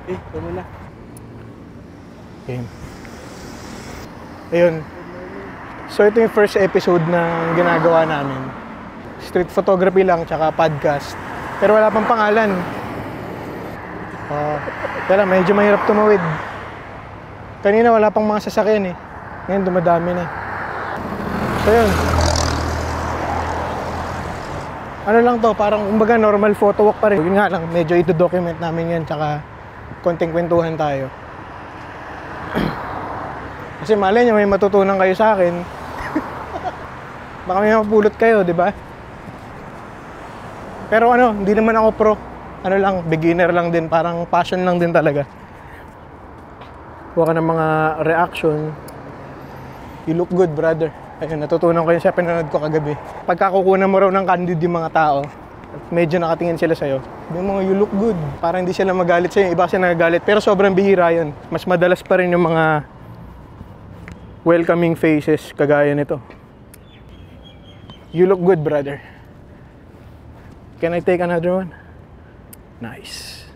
Ito muna. Okay. Ayun. So ito yung first episode na ginagawa namin. Street photography lang, tsaka podcast. Pero wala pang pangalan. Kaya medyo mahirap tumawid. Kanina wala pang mga sasakyan eh. Ngayon dumadami na. So yun. Ano lang to, parang kumbaga normal photo walk pa rin. Yun nga lang, medyo ito-document namin yan, tsaka konting kwentuhan tayo. Kasi malay nyo, may matutunan kayo sa akin. Baka may mapulot kayo, di ba? Pero ano, hindi naman ako pro. Ano lang, beginner lang din. Parang passion lang din talaga. Huwag ka ng mga reaction. You look good, brother. Ayun, natutunan ko yun sa pinanood ko kagabi. Pagkakukunan mo raw ng candid yung mga tao, medyo nakatingin sila sa'yo. Yung mga you look good. Parang hindi sila magalit sa'yo. Iba kasi nagagalit. Pero sobrang bihira yun. Mas madalas pa rin yung mga welcoming faces kagaya nito. You look good, brother. Can I take another one? Nice.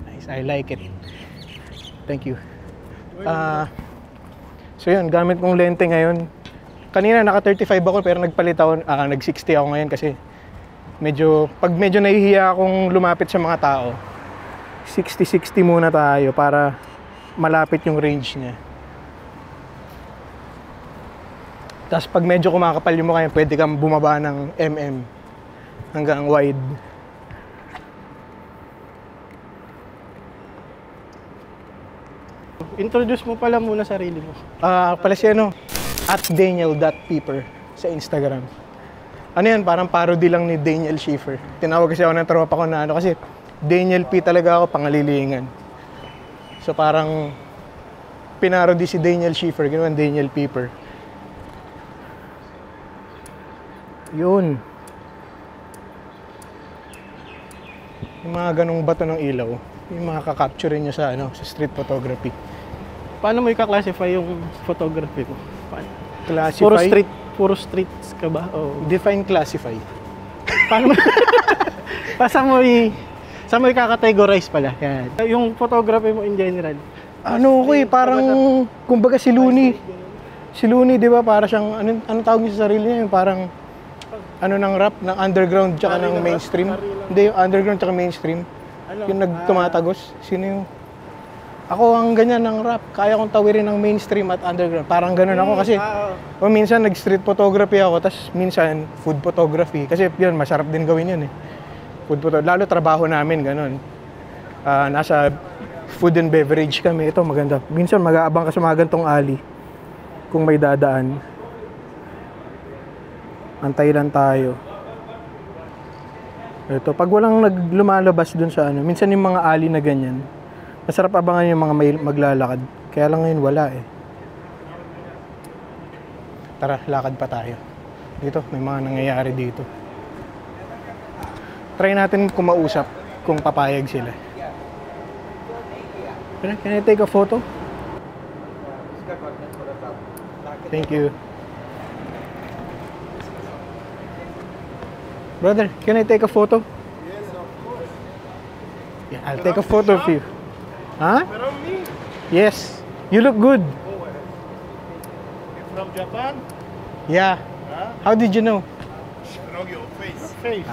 Nice, I like it. Thank you. So yun, gamit kong lente ngayon. Kanina naka 35 ako pero nagpalit ako, nag 60 ako ngayon kasi pag medyo nahihiya akong lumapit sa mga tao, 60-60 muna tayo para malapit yung range niya. Tapos pag medyo kumakapal yung mukha, pwede kang bumaba ng hanggang wide. Introduce mo pala muna sarili mo. Pala si @Daniel.Pieper sa Instagram. Ano yan, parang parody lang ni Daniel Schiffer. Tinawag kasi ako ng tropa ko na kasi Daniel P talaga ako, pangalilingan. So parang pinarody si Daniel Schiffer, ginawa Daniel Pieper. Yun. Yung mga ganong bato ng ilaw, yung mga kakapture nyo sa street photography. Paano mo i-classify yung photography mo? Classify? Puro streets ka ba? O Define classify. paano mo saan mo i-categorize pala? Yan. Yung photography mo in general. Parang kumbaga si Looney. Si Looney, 'di ba? Para siyang ano tawag niya sa sarili niya, yung parang ng rap, ng underground tsaka ng mainstream. Hindi, yung underground tsaka mainstream. Yung nagtumatagos. Sino yung ako ang ganyan ng rap, kaya kong tawirin ng mainstream at underground. Parang ganun ako kasi minsan nag-street photography ako, tapos minsan food photography. Kasi yun, masarap din gawin yun eh. Food photography, lalo trabaho namin, ganun. Nasa food and beverage kami. Ito maganda. Minsan mag-aabang ka sa mga gantong alley kung may dadaan. Antay lang tayo. Ito, pag walang lumalabas dun sa minsan yung mga alley na ganyan, masarap abangan yung mga may maglalakad. Kaya lang ngayon wala eh. Tara, lakad pa tayo. Dito, may mga nangyayari dito. Try natin kumausap kung papayag sila. Can I take a photo? Thank you. Brother, can I take a photo? Yes, of course. Yeah, I'll take a photo of you. Huh? From me? Yes. You look good. You're from Japan? Yeah. Huh? How did you know? I know your face. Your face.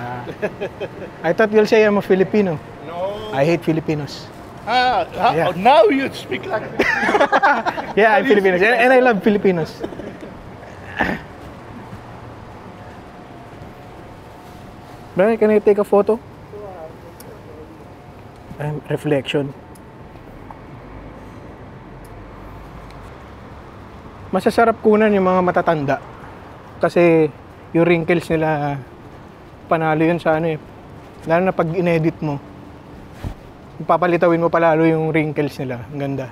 I thought you'll say I'm a Filipino. No. I hate Filipinos. Yeah. Now you speak like this. Yeah, I'm Filipino. And I love Filipinos. Brother, can I take a photo? Reflection. Masasarap kunan yung mga matatanda. Kasi yung wrinkles nila, panalo yun sa lalo na pag in-edit mo. Papalitawin mo palalo yung wrinkles nila. Ang ganda.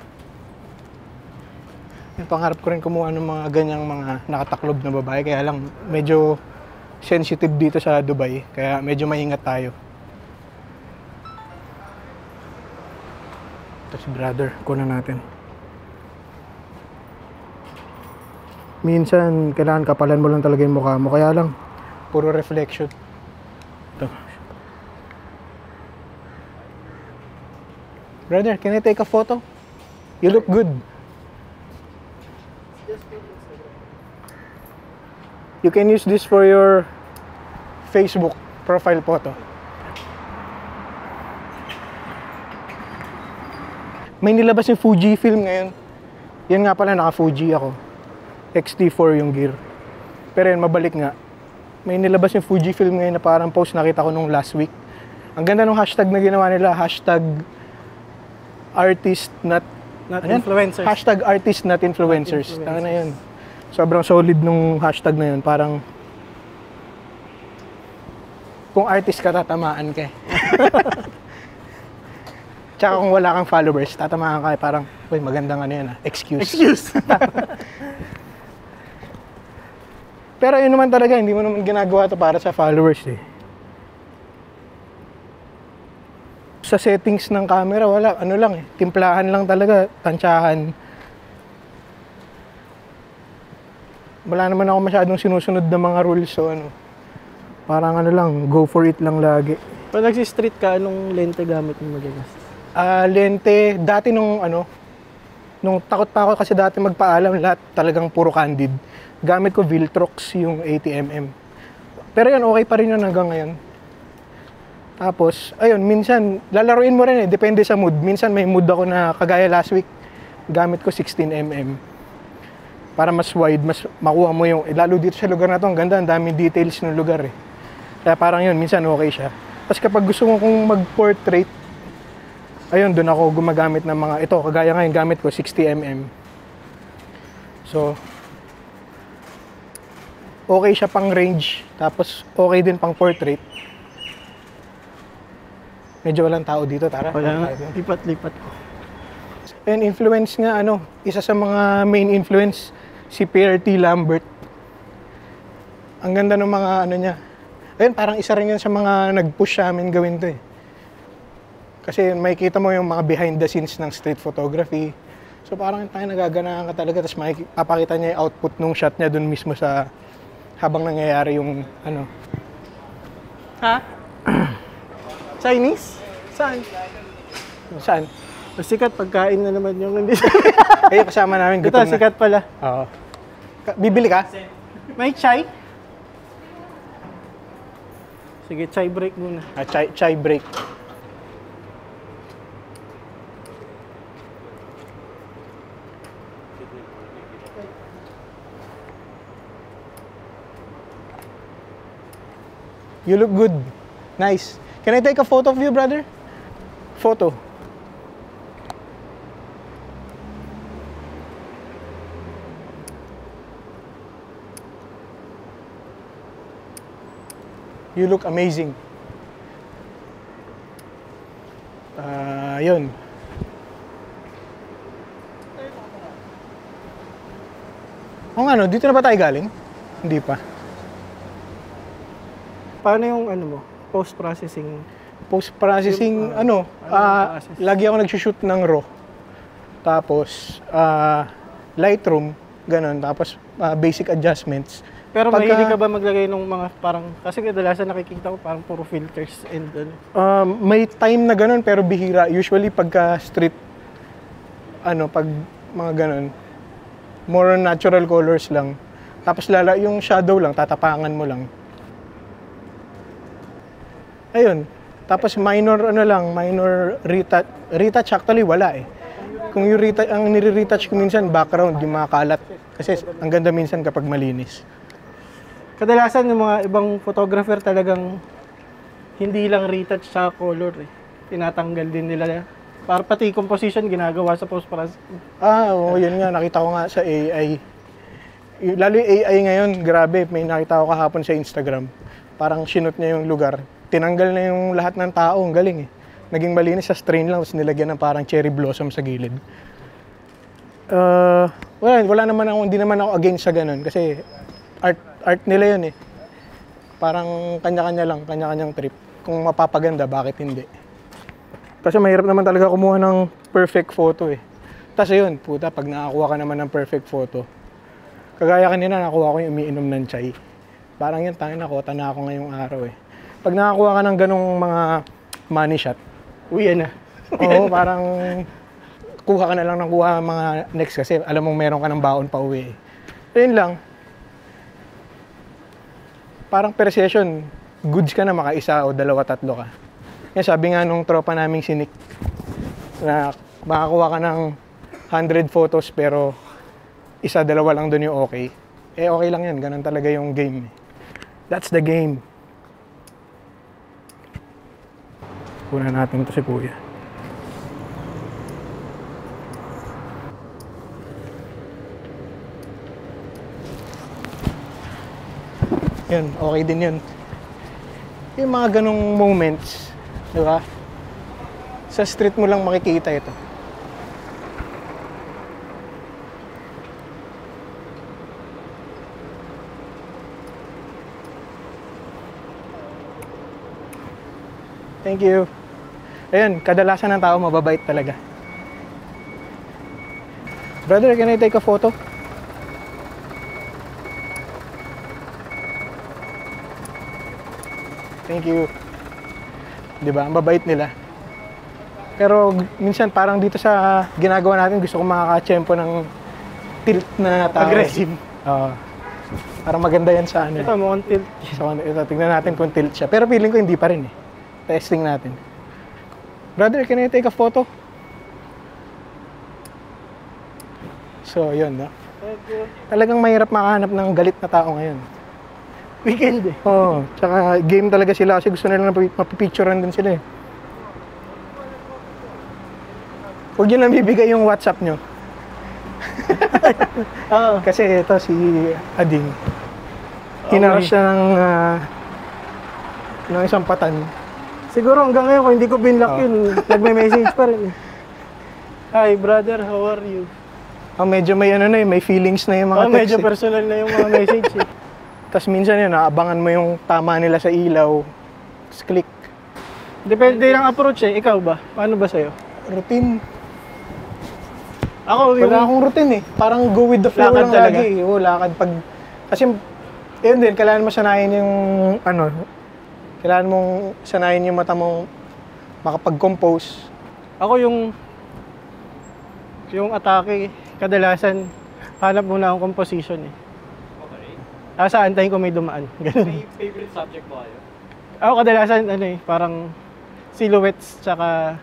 Yung pangarap ko rin kumuha ng mga ganyang mga nakataklob na babae. Kaya lang medyo sensitive dito sa Dubai. Kaya medyo maingat tayo. Tapos brother, kunan natin. Minsan, kailangan kapalan mo lang talaga yung mukha mo. Kaya lang, puro reflection. Ito. Brother, can I take a photo? You look good. You can use this for your Facebook profile photo. May nilabas yung Fujifilm ngayon. Yan nga pala, naka-Fuji ako. X-T4 yung gear. Pero yun, mabalik nga. May nilabas yung Fujifilm ngayon na parang post nakita ko nung last week. Ang ganda ng hashtag na ginawa nila, hashtag artist not Influencers. Hashtag artist not influencers. Tanga na yun. Sobrang solid nung hashtag na yun. Parang kung artist ka, tatamaan ka. Tsaka kung wala kang followers, tatamaan ka. Parang, uy, magandang ano yan, excuse. Pero yun naman talaga, hindi mo naman ginagawa to para sa followers eh. Sa settings ng camera, wala, ano lang eh, timplahan lang talaga, tansyahan. Wala naman ako masyadong sinusunod na mga rules, so ano, parang ano lang, go for it lang lagi. Pag nagsi-street ka, anong lente gamit mo madalas? Lente, dati nung takot pa ako kasi dati magpaalam, lahat talagang puro candid. Gamit ko Viltrox, yung 80mm. Pero yun, okay pa rin yun hanggang ngayon. Tapos, ayun, minsan, lalaruin mo rin eh, depende sa mood. Minsan may mood ako na, kagaya last week, gamit ko 16mm. Para mas wide, mas makuha mo yung, lalo dito sa lugar na to, ang ganda, ang daming details ng lugar eh. Kaya parang yun, minsan okay siya. Tapos kapag gusto mo kong mag-portrait, ayun, doon ako gumagamit ng mga, ito, kagaya ngayon, gamit ko 60mm. So, okay siya pang range, tapos okay din pang portrait. Medyo walang tao dito, tara. Wala nga, lipat-lipat ko. And influence nga, isa sa mga main influence, si Pierre T. Lambert. Ang ganda ng mga niya. Ayun, parang isa rin yan sa mga nag-push sa amin gawin to eh. Kasi makikita mo yung mga behind the scenes ng street photography. So parang tayo nagaganahan ka talaga, tapos papakita niya yung output nung shot niya dun mismo sa habang nangyayari yung Ha? Chinese? Saan? Saan? Sikat, pagkain na naman yung hindi. Ayun, kasama namin, Ito, gutom na. sikat pala. Oo. Bibili ka? May chai? Sige, chai break muna. Chai break. You look good. Nice. Can I take a photo of you, brother? Photo. You look amazing. Yun. Kung dito na ba tayo galing? Hindi pa. Paano yung mo? Post-processing? Post-processing, process? lagi ako nag-shoot ng RAW. Tapos, Lightroom, ganun. Tapos, basic adjustments. Pero mahilig ka ba maglagay ng mga parang, kasi kadalasan nakikita ko parang puro filters and may time na ganun, pero bihira. Usually, pagka street, pag mga ganun, more on natural colors lang. Tapos, yung shadow lang, tatapangan mo lang. Ayun. Tapos minor minor retouch. Retouch actually wala eh. Kung yung retouch, ang nire-retouch ko minsan background, yung mga kalat. Kasi ang ganda minsan kapag malinis. Kadalasan yung mga ibang photographer talagang hindi lang retouch sa color eh. Tinatanggal din nila. Para pati composition ginagawa sa post-processing. Oo, yun nga. Nakita ko nga sa AI. Lalo yung AI ngayon, grabe. May nakita ko kahapon sa Instagram. Parang sinot niya yung lugar. Tinanggal na yung lahat ng tao. Ang galing eh. Naging malinis sa strain lang, tapos nilagyan ng parang cherry blossom sa gilid. Wala naman ako, hindi naman ako against sa ganun. Kasi art nila yun eh. Parang kanya-kanyang trip. Kung mapapaganda, bakit hindi? Kasi mahirap naman talaga kumuha ng perfect photo eh. Tapos yun, puta, pag nakakuha ka naman ng perfect photo, kagaya kanina, nakuha ko yung umiinom ng chai. Parang yun, nakota na ako ngayong araw eh. Pag nakakuha ka ng ganong mga money shot, Uwi na. Oo, parang kuha ka na lang ng kuha mga next kasi alam mong meron ka ng baon pa uwi. Ayun lang. Parang per session, goods ka na makaisa o dalawa, tatlo ka. Yan sabi nga nung tropa naming si Nick, na makakuha ka ng 100 photos pero isa, dalawa lang doon yung okay. Eh okay lang yan, ganun talaga yung game. That's the game. Kunan natin ito si Kuya. Yun, okay din yun. Yung mga ganong moments, di ba? Sa street mo lang makikita ito. Thank you. Ayun, kadalasan ng tao mababait talaga. Brother, can I take a photo? Thank you. 'Di ba? Ang babait nila. Pero minsan parang dito sa ginagawa natin gusto ko makaka-tsempo ng tilt na tao. Aggressive. Oo. Parang maganda yan sa ano. Ito, mukhang tilt. So, ito, tingnan natin kung tilt siya. Pero feeling ko hindi pa rin eh. Testing natin. Brother, can I take a photo? So, yun, no? Talagang mahirap makahanap ng galit na tao ngayon. Weekend eh. Oo, tsaka game talaga sila kasi gusto nila na mapipicturean din sila eh. Huwag nyo lang bibigay yung WhatsApp nyo. Oo. Kasi ito si Ading. Hinaras siya ng isang patan. Siguro hanggang ngayon, kung hindi ko binlock yun, nagme-message pa rin eh. Hi brother, how are you? Oh, medyo may ano na eh, may feelings na yung mga text Medyo eh. personal na yung mga message eh. Tapos minsan yun, naabangan mo yung tama nila sa ilaw. Tapos click. Depende lang approach eh. Ikaw ba? Paano ba sa'yo? Routine. Ako, yung... Wala akong routine eh. Parang go with the flow Lakad lang talaga? lagi. Oo, lakad pag... Kasi, yun din, kailangan mo sanayin yung, ano, kailangan mong sanayin yung mata mo makapag-compose. Ako yung atake, kadalasan, hanap muna akong composition eh. Sa antayin ko may dumaan. Ganun. May favorite subject ba kayo? Ako kadalasan, ano eh, parang silhouettes, tsaka,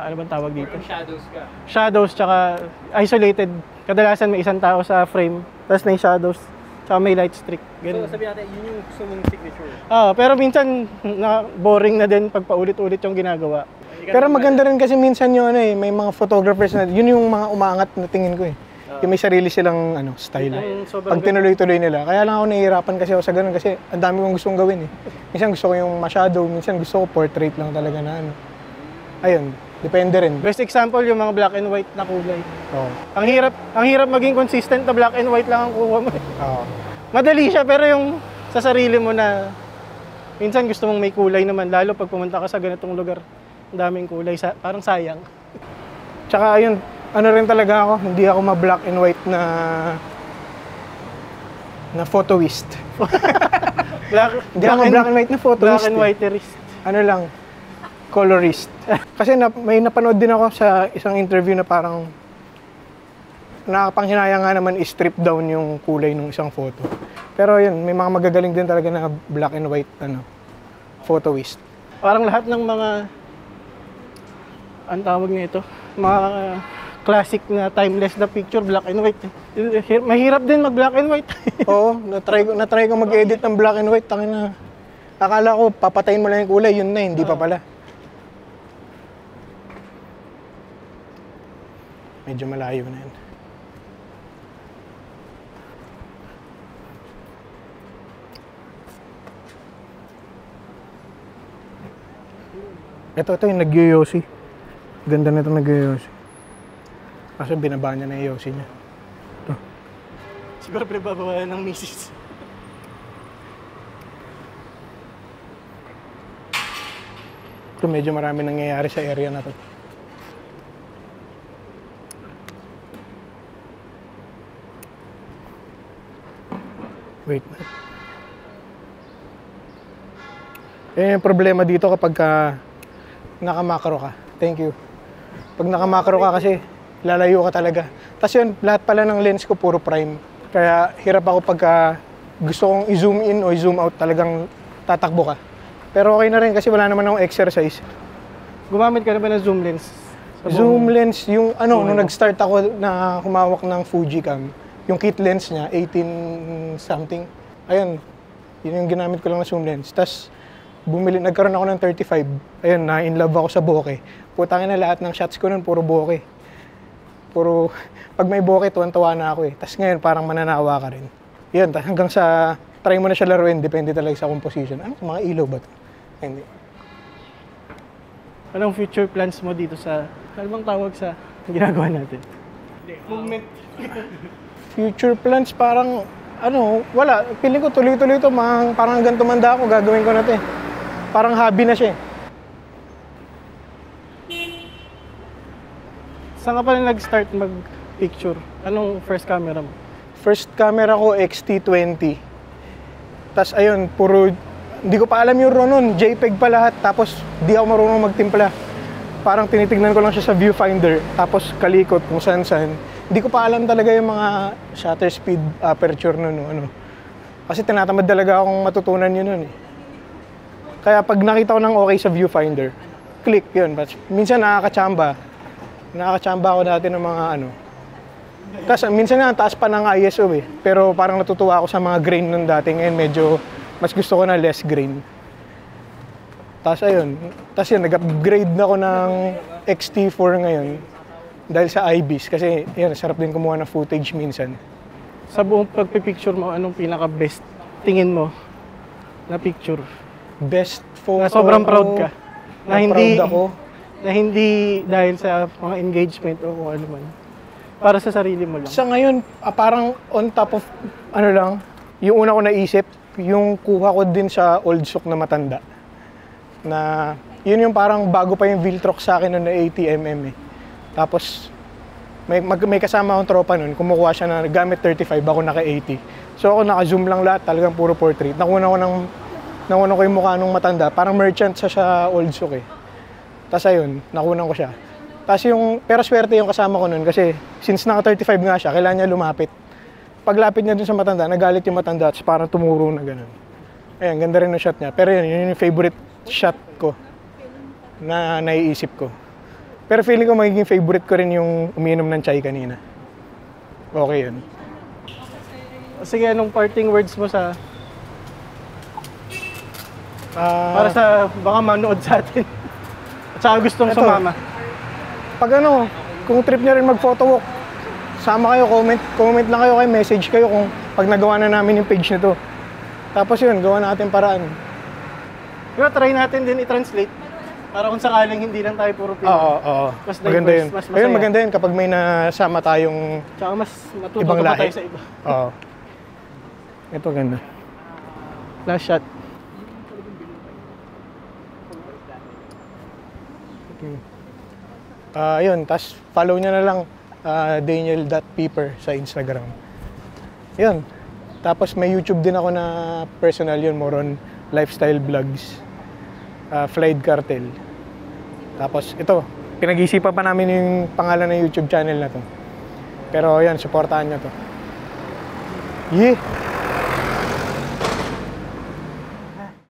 ano bang tawag dito? Kung shadows ka. Shadows, tsaka isolated. Kadalasan may isang tao sa frame, tapos may shadows, tsaka may light streak. So Ganun. sabi natin, yun yung gusto mong signature. Pero minsan, boring na din pag paulit-ulit yung ginagawa. Pero maganda rin kasi minsan yung ano eh, may mga photographers na, yun yung mga umaangat na tingin ko eh. Yung may sarili silang ano, style. Yung sobrang Pag tinuloy-tuloy nila. Kaya lang ako nahihirapan kasi ako sa ganun kasi ang dami kong gustong gawin eh. Minsan gusto ko yung masyado, minsan gusto ko portrait lang talaga na ano. Ayun, depende rin. Best example yung mga black and white na kulay. Oo. Ang hirap maging consistent na black and white lang ang kuha mo. Oo. Madali siya pero yung sa sarili mo na minsan gusto mong may kulay naman lalo pag pumunta ka sa ganitong lugar. Ang daming kulay, parang sayang. Tsaka ayun, ano rin talaga ako, hindi ako ma-black and white na photoist. Hindi ako black and white na photoist. Black and whiterist. Ano lang, colorist. Kasi may napanood din ako sa isang interview na parang nakapanghinayang nga naman i-strip down yung kulay ng isang photo. Pero yun, may mga magagaling din talaga na black and white photoist. Parang lahat ng mga ang tawag nito, mga classic na timeless na picture, black and white. Mahirap din mag-black and white. Oo, na-try ko mag-edit ng black and white. Tangin na. Akala ko, papatayin mo lang yung kulay, yun na, hindi pa pala. Medyo malayo na yun. Ito yung nag-yoyosi. Ganda na ito nag-yoyosi. Kasi binaba niya na yung yosi niya. Ito. Siguro pinababawalan ng misis. Ito medyo marami nangyayari sa area na to. Wait. Yung problema dito kapag naka-macro ka. Thank you. Pag naka-macro ka kasi, lalayo ka talaga. Tapos yun, lahat pala ng lens ko puro prime. Kaya hirap ako pagka gusto kong i-zoom in o i-zoom out, talagang tatakbo ka. Pero okay na rin kasi wala naman akong exercise. Gumamit ka na ba ng zoom lens? Zoom lens, yung ano, nung nag-start ako na humawak ng Fujicam, yung kit lens niya, 18 something. Ayun, yun yung ginamit ko lang na zoom lens. Tapos, nagkaroon ako ng 35. Ayun, na-in love ako sa bokeh. Putangin na lahat ng shots ko nun, puro bokeh. Puro, pag may bokeh, tuwan-tuwa na ako eh. Tapos ngayon, parang mananawa ka rin. Yun, hanggang sa, try mo na siya laruin, depende talaga sa composition. Ano, mga ilaw ba ito? Hindi. Anong future plans mo dito sa, ano bang tawag sa ginagawa natin? Movement. Future plans, parang, ano, wala. Piling ko tuloy-tuloy ito, parang hanggang tumanda ako, gagawin ko na ito eh. Parang hobby na siya eh. Saan ka pala nag-start mag-picture? Anong first camera mo? First camera ko, XT20. Tapos ayun, puro, hindi ko pa alam yung RAW nun, JPEG pa lahat. Tapos di ako marunong magtimpla. Parang tinitignan ko lang siya sa viewfinder. Tapos kalikot kung saan-saan. Hindi ko pa alam talaga yung mga shutter speed, aperture nun. Ano. Kasi tinatamad talaga akong matutunan yun nun eh. Kaya pag nakita ko ng okay sa viewfinder, click yun. Minsan nakakachamba. Nakakachamba ako dati ng mga ano. Tapos minsan nga, taas pa ng ISO eh. Pero parang natutuwa ako sa mga grain nun dati. Ngayon medyo mas gusto ko na less grain. Tapos ayun. Tapos yun, nag-upgrade na ako ng XT4 ngayon. Dahil sa IBIS. Kasi yun, sarap din kumuha ng footage minsan. Sa buong pagpipicture mo, anong pinaka-best tingin mo na picture? Best photo. Na sobrang proud ka. Na hindi, proud ako. na hindi dahil sa mga engagement o kung ano man. Para sa sarili mo lang. Sa ngayon, parang on top of, ano lang, yung una ko naisip, yung kuha ko din sa old sook na matanda. Na, yun yung parang bago pa yung Viltrox sa akin noon na 80mm eh. Tapos, may kasama akong tropa nun, kumukuha siya na gamit 35, ako naka 80. So ako naka-zoom lang lahat, talagang puro portrait. Nakuha ko yung mukha nung matanda, parang merchant sa old sook eh. Tapos ayun, nakunan ko siya. Tapos pero swerte yung kasama ko nun kasi since naka 35 nga siya, kailangan niya lumapit. Paglapit niya dun sa matanda, nagalit yung matanda, tapos parang tumuro na gano'n. Ayan, ganda rin yung shot niya. Pero yun yung favorite shot ko na naiisip ko. Pero feeling ko magiging favorite ko rin yung umiinom ng chai kanina. Okay yun. Sige, anong parting words mo sa... para sa baka manood sa atin. At saka gustong sumama. Pag ano, kung trip niya rin mag-photo walk, sama kayo, comment lang kayo, message kayo kung pag nagawa na namin yung page nito. Tapos yun, gawa natin paraan. Pero try natin din i-translate. Para kung sakaling hindi lang tayo puro Pinoy. Oo. Mas Maganda diverse, yun. mas masaya. Ayun, maganda yun kapag may nasama tayong Tsaka mas matututo ibang pa lahi. tayo sa iba. Oo. Ito ganda. Last shot. Yun, tas follow niya na lang Daniel.Peeper sa Instagram. Yun. Tapos may YouTube din ako na personal yun, more on lifestyle vlogs. Flight Cartel. Tapos ito, pinag-isipan pa namin yung pangalan ng YouTube channel na to. Pero yun, supportahan nyo to. Yeah!